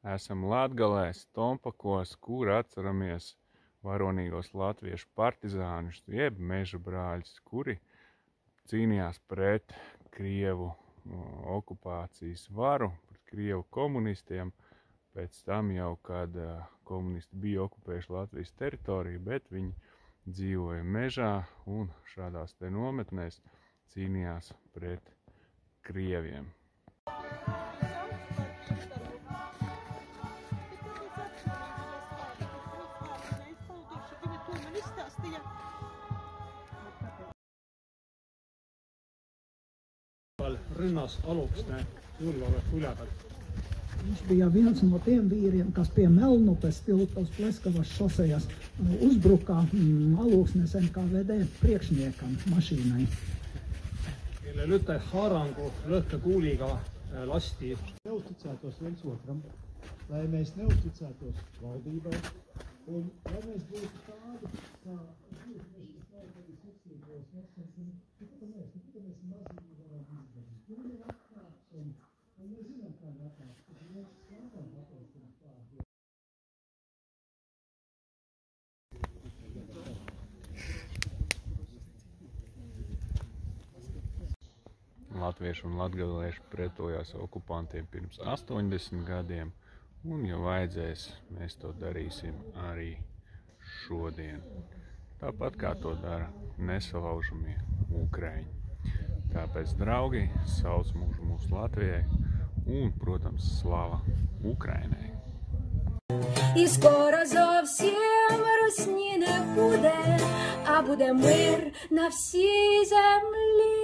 Esam Latgalē, Stompakos, kur atceramies varonīgos latviešu partizāņus, jeb meža brāļus, kuri cīnījās pret Krievu okupācijas varu, pret Krievu komunistiem. Pēc tam jau, kad komunisti bija okupējuši Latvijas teritoriju, bet viņi dzīvoja mežā un šādās te nometnēs cīnījās pret Krieviem. Rinnas aluksne julgeoleku ülepealt. Viņš bija viens no tiem vīriem, kas pie Melnupes tilta uz Pleskavas šosejas uzbruka aluksnes NKVD priekšniekam mašīnai. Kelle Lüte haarangu lõhkekuuliga lasti. Neusticētos viens otram, lai mēs neusticētos valdībai un lai mēs būtu tādi, kā Latvieši un latgalieši pretojās okupantiem pirms 80 gadiem, un, ja vajadzēs, mēs to darīsim arī šodien. Tāpat kā to dara nesalaužamie ukraiņi. Tāpēc, draugi, sauc mūsu Latvijai un, protams, slava Ukrainai! І скоро зовсім русні не буде, а буде мир на всій землі.